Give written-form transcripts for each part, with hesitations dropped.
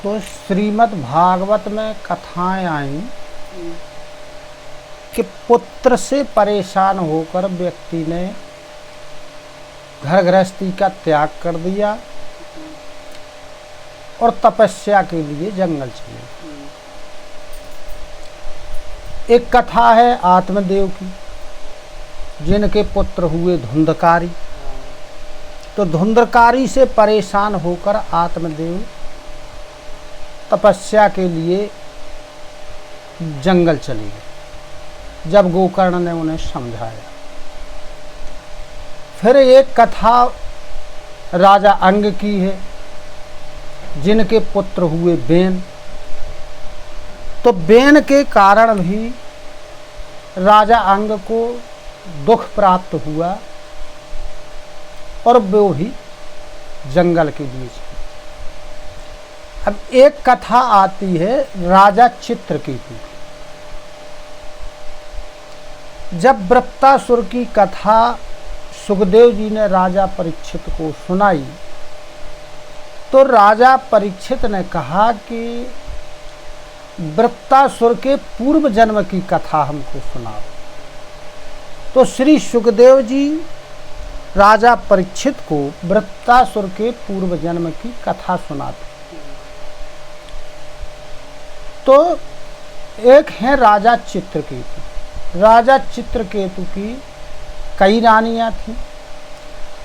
तो श्रीमद् भागवत में कथाएं आई कि पुत्र से परेशान होकर व्यक्ति ने घर गृहस्थी का त्याग कर दिया और तपस्या के लिए जंगल चले। एक कथा है आत्मदेव की, जिनके पुत्र हुए धुंधकारी। तो धुंधकारी से परेशान होकर आत्मदेव तपस्या के लिए जंगल चले गए। जब गोकर्ण ने उन्हें समझाया, फिर एक कथा राजा अंग की है, जिनके पुत्र हुए बेन। तो बेन के कारण भी राजा अंग को दुख प्राप्त हुआ और वो भी जंगल के बीच। अब एक कथा आती है राजा चित्रकेतु। जब वृत्तासुर की कथा सुखदेव जी ने राजा परीक्षित को सुनाई, तो राजा परीक्षित ने कहा कि वृत्तासुर के पूर्व जन्म की कथा हमको सुनाओ। तो श्री सुखदेव जी राजा परीक्षित को वृत्तासुर के पूर्व जन्म की कथा सुनाते। तो एक है राजा चित्रकेतु। राजा चित्रकेतु की कई रानियां थीं,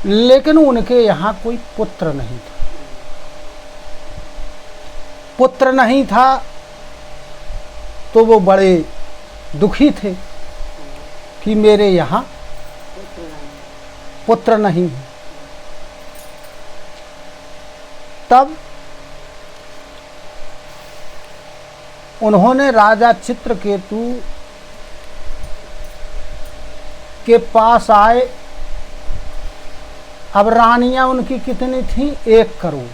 लेकिन उनके यहाँ कोई पुत्र नहीं था। पुत्र नहीं था तो वो बड़े दुखी थे कि मेरे यहाँ पुत्र नहीं है। तब उन्होंने राजा चित्रकेतु के पास आए। अब रानियां उनकी कितनी थी? 1 करोड़।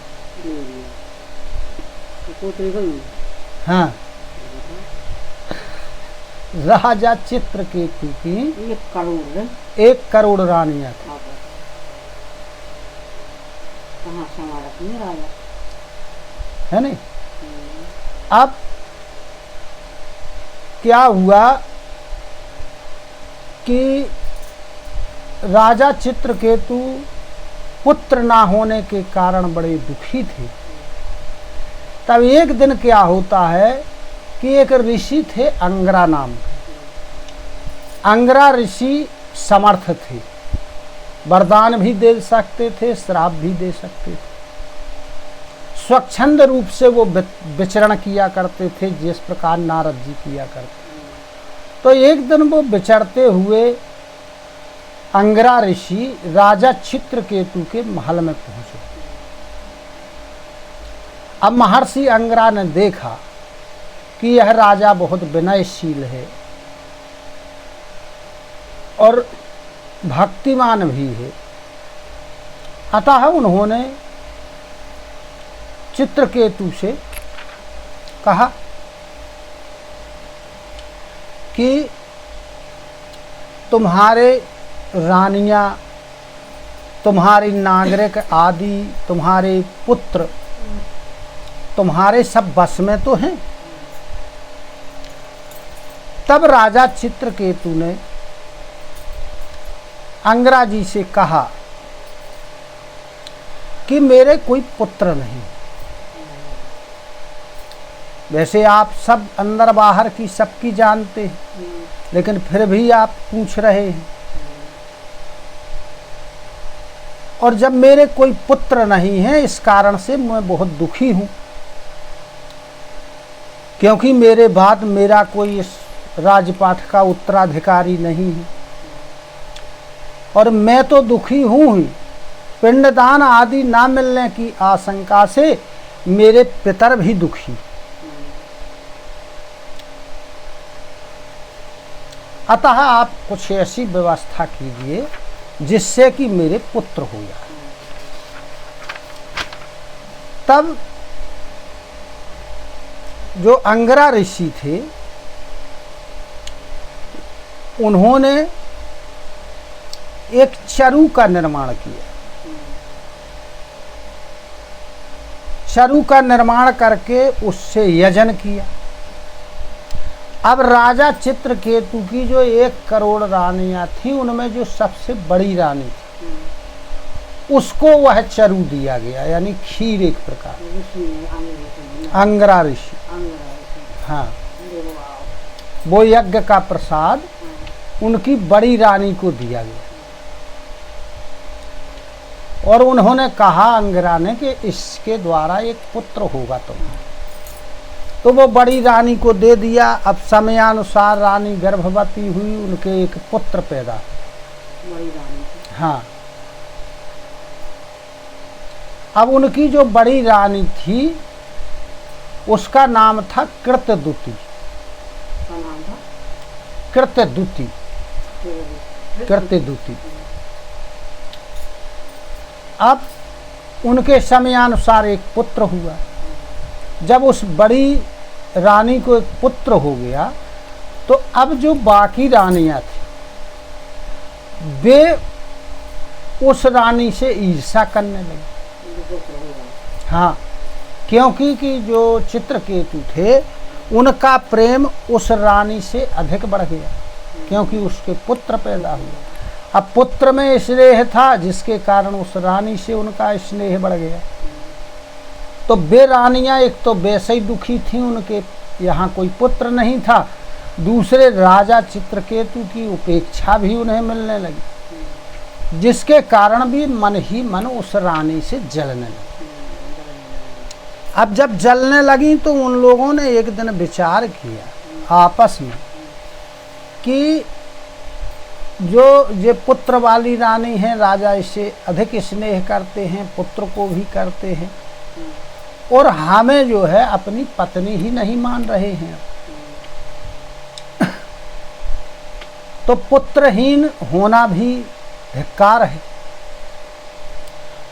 हाँ, राजा चित्रकेतु की 1 करोड़ रानियां थी। है नहीं? अब क्या हुआ कि राजा चित्रकेतु पुत्र ना होने के कारण बड़े दुखी थे। तब एक दिन क्या होता है कि एक ऋषि थे अंगरा नाम के। अंगरा ऋषि समर्थ थे, वरदान भी दे सकते थे, श्राप भी दे सकते थे। स्वच्छंद रूप से वो विचरण किया करते थे, जिस प्रकार नारद जी किया करते। तो एक दिन वो विचरते हुए अंगरा ऋषि राजा चित्रकेतु के महल में पहुंचे। अब महर्षि अंगरा ने देखा कि यह राजा बहुत विनयशील है और भक्तिमान भी है। अतः उन्होंने चित्रकेतु से कहा कि तुम्हारे रानियां, तुम्हारी नागरिक आदि, तुम्हारे पुत्र तुम्हारे सब बस में तो हैं। तब राजा चित्रकेतु ने अंगरा जी से कहा कि मेरे कोई पुत्र नहीं। वैसे आप सब अंदर बाहर की सबकी जानते हैं, लेकिन फिर भी आप पूछ रहे हैं। और जब मेरे कोई पुत्र नहीं है, इस कारण से मैं बहुत दुखी हूं, क्योंकि मेरे बाद मेरा कोई इस राजपाट का उत्तराधिकारी नहीं है। और मैं तो दुखी हूं ही, पिंडदान आदि ना मिलने की आशंका से मेरे पितर भी दुखी। अतः आप कुछ ऐसी व्यवस्था कीजिए जिससे कि मेरे पुत्र हो जाए। तब जो अंगरा ऋषि थे, उन्होंने एक चरु का निर्माण किया। चरु का निर्माण करके उससे यजन किया। अब राजा चित्रकेतु की जो 1 करोड़ रानियां थी, उनमें जो सबसे बड़ी रानी थी उसको वह चरु दिया गया, यानी खीर एक प्रकार, अंगरा ऋषि। हाँ, वो यज्ञ का प्रसाद उनकी बड़ी रानी को दिया गया। और उन्होंने कहा अंगरा ने कि इसके द्वारा एक पुत्र होगा तुम्हें। तो वो बड़ी रानी को दे दिया। अब समयानुसार रानी गर्भवती हुई, उनके एक पुत्र पैदा। बड़ी रानी, हाँ। अब उनकी जो बड़ी रानी थी उसका नाम था कृतदुति। कृतदुति, कृतदुति। अब उनके समयानुसार एक पुत्र हुआ। जब उस बड़ी रानी को एक पुत्र हो गया तो अब जो बाकी रानियां थी वे उस रानी से ईर्ष्या करने लगी। हाँ, क्योंकि कि जो चित्रकेतु थे उनका प्रेम उस रानी से अधिक बढ़ गया, क्योंकि उसके पुत्र पैदा हुए। अब पुत्र में स्नेह था, जिसके कारण उस रानी से उनका स्नेह बढ़ गया। तो वे रानियां एक तो वैसे ही दुखी थीं, उनके यहाँ कोई पुत्र नहीं था, दूसरे राजा चित्रकेतु की उपेक्षा भी उन्हें मिलने लगी, जिसके कारण भी मन ही मन उस रानी से जलने लगी। अब जब जलने लगी तो उन लोगों ने एक दिन विचार किया आपस में कि जो ये पुत्र वाली रानी है, राजा इससे अधिक स्नेह करते हैं, पुत्र को भी करते हैं, और हमें जो है अपनी पत्नी ही नहीं मान रहे हैं। तो पुत्रहीन होना भी धिक्कार है।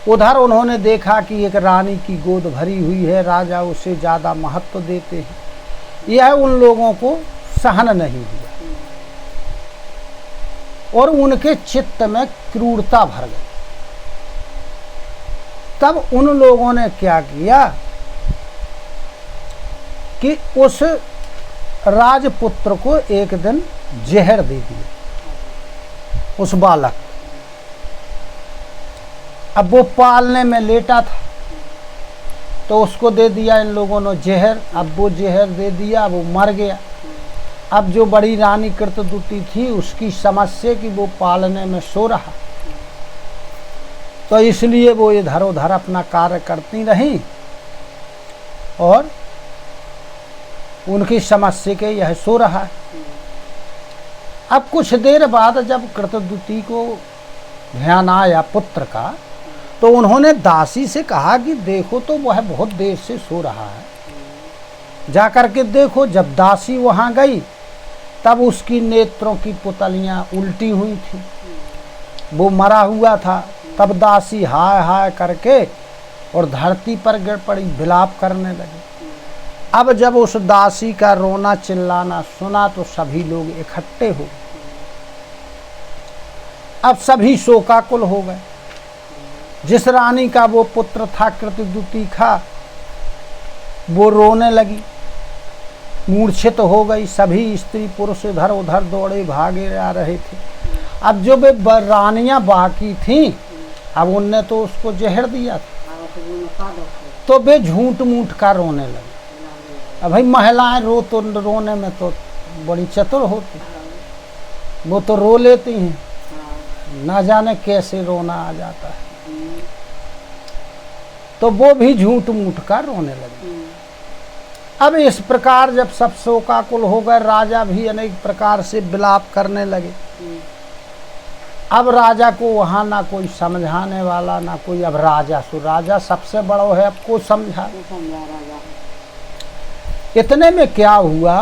उधर उन्होंने देखा कि एक रानी की गोद भरी हुई है, राजा उसे ज़्यादा महत्व देते हैं। यह उन लोगों को सहन नहीं हुआ और उनके चित्त में क्रूरता भर गई। तब उन लोगों ने क्या किया कि उस राजपुत्र को एक दिन जहर दे दिया, उस बालक। अब वो पालने में लेटा था तो उसको दे दिया इन लोगों ने जहर। अब वो जहर दे दिया, वो मर गया। अब जो बड़ी रानी कृतदुति थी उसकी समस्या कि वो पालने में सो रहा, तो इसलिए वो इधर उधर अपना कार्य करती रही और उनकी समस्या के यह सो रहा है। अब कुछ देर बाद जब कृतदुति को ध्यान आया पुत्र का, तो उन्होंने दासी से कहा कि देखो तो वह बहुत देर से सो रहा है, जा करके देखो। जब दासी वहाँ गई तब उसकी नेत्रों की पुतलियाँ उल्टी हुई थी, वो मरा हुआ था। तब दासी हाय हाय करके और धरती पर गिर पड़ी, विलाप करने लगी। अब जब उस दासी का रोना चिल्लाना सुना तो सभी लोग इकट्ठे हो गए। अब सभी शोकाकुल हो गए। जिस रानी का वो पुत्र था कृतदुति का, वो रोने लगी, मूर्छित हो गई। सभी स्त्री पुरुष इधर उधर दौड़े भागे आ रहे थे। अब जो वे रानियां बाकी थीं, अब उनने तो उसको जहर दिया था, तो वे झूठ मूठ का रोने लगे। अब भाई महिलाएं रोने में तो बड़ी चतुर होती, वो तो रो लेती हैं, ना जाने कैसे रोना आ जाता है। तो वो भी झूठ मूठ का रोने लगे। अब इस प्रकार जब सब शोकाकुल हो गए, राजा भी अनेक प्रकार से विलाप करने लगे। अब राजा को वहाँ ना कोई समझाने वाला, ना कोई। अब राजा सबसे बड़ा है, अब को समझा। इतने में क्या हुआ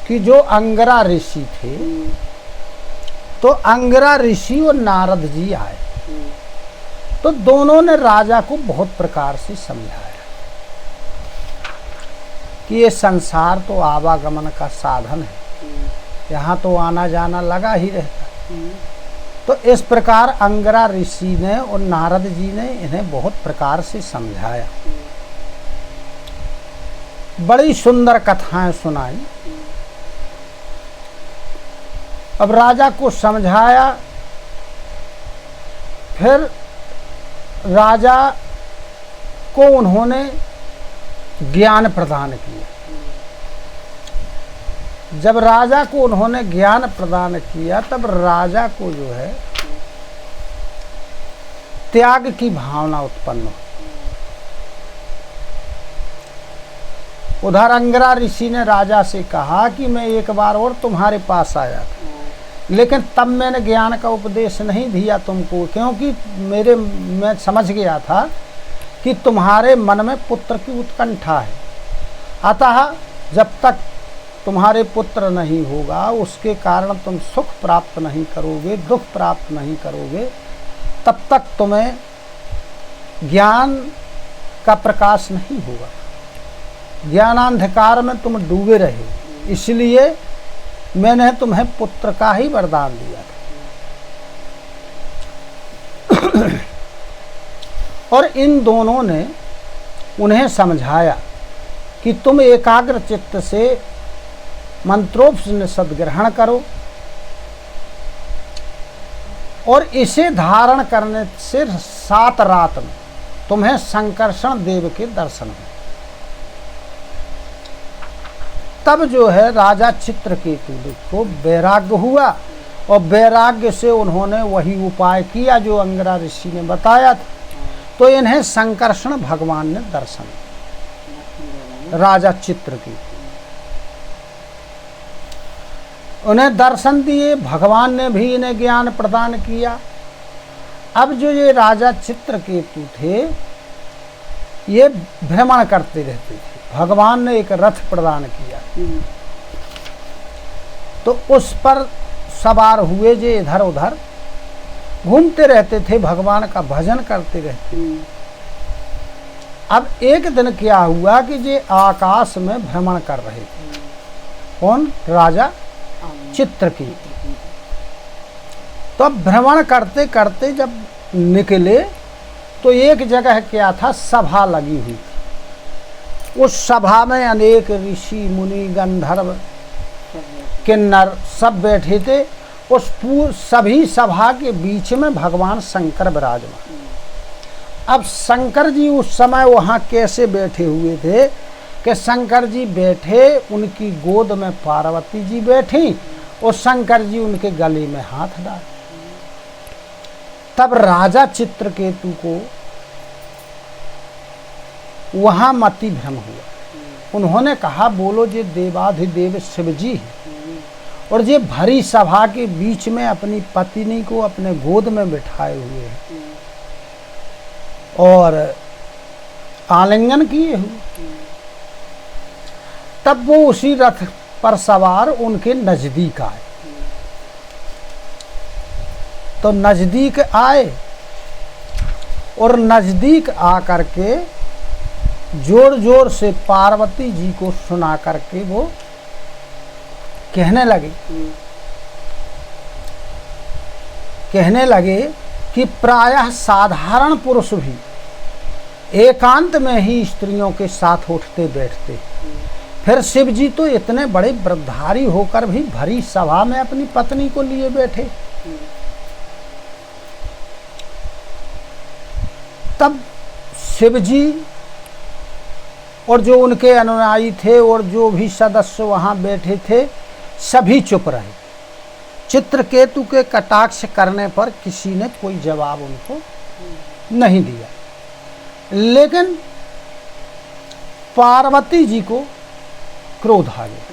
कि जो अंगरा ऋषि थे, तो अंगरा ऋषि और नारद जी आए, तो दोनों ने राजा को बहुत प्रकार से समझाया कि ये संसार तो आवागमन का साधन है, यहाँ तो आना जाना लगा ही रहता। तो इस प्रकार अंगरा ऋषि ने और नारद जी ने इन्हें बहुत प्रकार से समझाया। बड़ी सुंदर कथाएं सुनाई। अब राजा को समझाया, फिर राजा को उन्होंने ज्ञान प्रदान किया। जब राजा को उन्होंने ज्ञान प्रदान किया तब राजा को जो है त्याग की भावना उत्पन्न हुई। उधर अंगरा ऋषि ने राजा से कहा कि मैं एक बार और तुम्हारे पास आया था, लेकिन तब मैंने ज्ञान का उपदेश नहीं दिया तुमको, क्योंकि मैं समझ गया था कि तुम्हारे मन में पुत्र की उत्कंठा है। अतः जब तक तुम्हारे पुत्र नहीं होगा उसके कारण तुम सुख प्राप्त नहीं करोगे, दुख प्राप्त नहीं करोगे, तब तक तुम्हें ज्ञान का प्रकाश नहीं होगा, ज्ञानांधकार में तुम डूबे रहे। इसलिए मैंने तुम्हें पुत्र का ही वरदान दिया था। और इन दोनों ने उन्हें समझाया कि तुम एकाग्र चित्त से मंत्रोपनिषद ग्रहण करो और इसे धारण करने से 7 रात में तुम्हें संकर्षण देव के दर्शन हो। तब जो है राजा चित्रकेतु को वैराग्य हुआ और वैराग्य से उन्होंने वही उपाय किया जो अंगरा ऋषि ने बताया था। तो इन्हें संकर्षण भगवान ने दर्शन, राजा चित्रकेतु उन्हें दर्शन दिए, भगवान ने भी इन्हें ज्ञान प्रदान किया। अब जो ये राजा चित्रकेतु थे ये भ्रमण करते रहते थे। भगवान ने एक रथ प्रदान किया तो उस पर सवार हुए, जे इधर उधर घूमते रहते थे, भगवान का भजन करते रहते। अब एक दिन क्या हुआ कि जे आकाश में भ्रमण कर रहे थे। कौन? राजा चित्रकेतु। तो अब भ्रमण करते करते जब निकले तो एक जगह क्या था, सभा लगी हुई थी। उस सभा में अनेक ऋषि मुनि गंधर्व किन्नर सब बैठे थे। उस सभी सभा के बीच में भगवान शंकर विराजमान। अब शंकर जी उस समय वहाँ कैसे बैठे हुए थे कि शंकर जी बैठे, उनकी गोद में पार्वती जी बैठी और शंकर जी उनके गले में हाथ डाले। तब राजा चित्रकेतु को वहाँ मति भ्रम हुआ। उन्होंने कहा, बोलो जे देवाधिदेव शिव जी है और ये भरी सभा के बीच में अपनी पत्नी को अपने गोद में बिठाए हुए हैं और आलिंगन किए हुए। तब वो उसी रथ पर सवार उनके नजदीक आए। तो नजदीक आए और नजदीक आकर के जोर जोर से पार्वती जी को सुना करके वो कहने लगे कि प्रायः साधारण पुरुष भी एकांत में ही स्त्रियों के साथ उठते बैठते, फिर शिव जी तो इतने बड़े वृद्धारी होकर भी भरी सभा में अपनी पत्नी को लिए बैठे। तब शिव जी और जो उनके अनुयायी थे और जो भी सदस्य वहां बैठे थे सभी चुप रहे। चित्रकेतु के कटाक्ष करने पर किसी ने कोई जवाब उनको नहीं दिया, लेकिन पार्वती जी को क्रोध आ गया,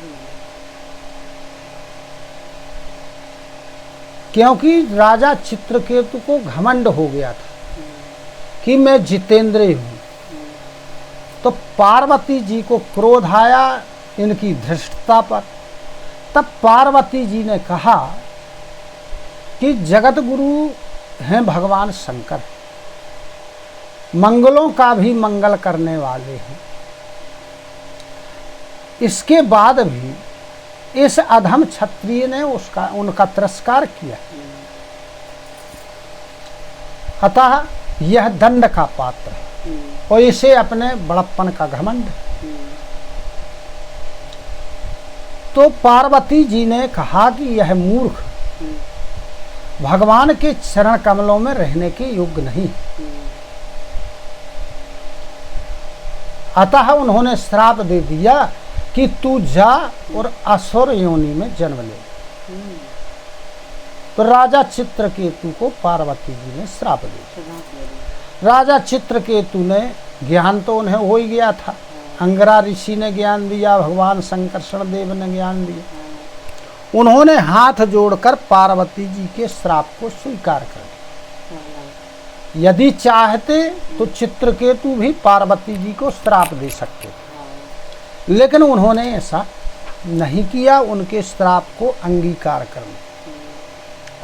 क्योंकि राजा चित्रकेतु को घमंड हो गया था कि मैं जितेंद्रिय हूं। तो पार्वती जी को क्रोध आया इनकी धृष्टता पर। तब पार्वती जी ने कहा कि जगत गुरु हैं भगवान शंकर, मंगलों का भी मंगल करने वाले हैं। इसके बाद भी इस अधम क्षत्रिय ने उनका तिरस्कार किया, अतः यह दंड का पात्र है और इसे अपने बड़प्पन का घमंड है। तो पार्वती जी ने कहा कि यह मूर्ख भगवान के चरण कमलों में रहने के योग्य नहीं। अतः उन्होंने श्राप दे दिया कि तू जा और असुर योनि में जन्म ले। तो राजा चित्रकेतु को पार्वती जी ने श्राप दिया। राजा चित्रकेतु ने ज्ञान तो उन्हें हो ही गया था, अंगरा ऋषि ने ज्ञान दिया, भगवान शंकरषण देव ने ज्ञान दिया। उन्होंने हाथ जोड़कर पार्वती जी के श्राप को स्वीकार कर दिया। यदि चाहते तो चित्रकेतु भी पार्वती जी को श्राप दे सकते थे, लेकिन उन्होंने ऐसा नहीं किया, उनके श्राप को अंगीकार कर लिया।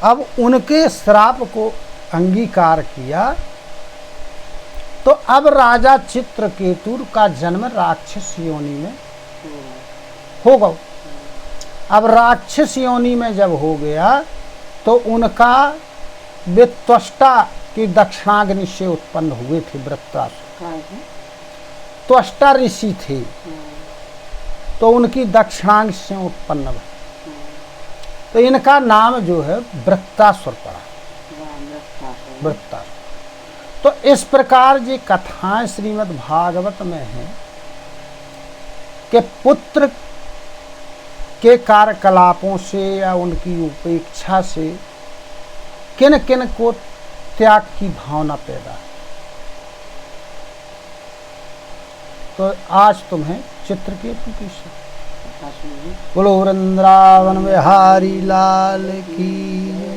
अब उनके श्राप को अंगीकार किया तो अब राजा चित्रकेतु का जन्म राक्षस योनि में होगा। अब राक्षस योनि में जब हो गया तो उनका वे त्वष्टा की दक्षिणाग्नि से उत्पन्न हुए थे। वृत्रासुर त्वष्टा ऋषि थे, तो उनकी दक्षिणाग्नि से उत्पन्न हुए, तो इनका नाम जो है वृत्रासुर पड़ा। वृत्रासुर। तो इस प्रकार ये कथाएं श्रीमद् भागवत में हैं कि पुत्र के कार्यकलापों से या उनकी उपेक्षा से किन किन को त्याग की भावना पैदा है। तो आज तुम्हें चित्रकेतु की बोलो वृंदावन बिहारी लाल की।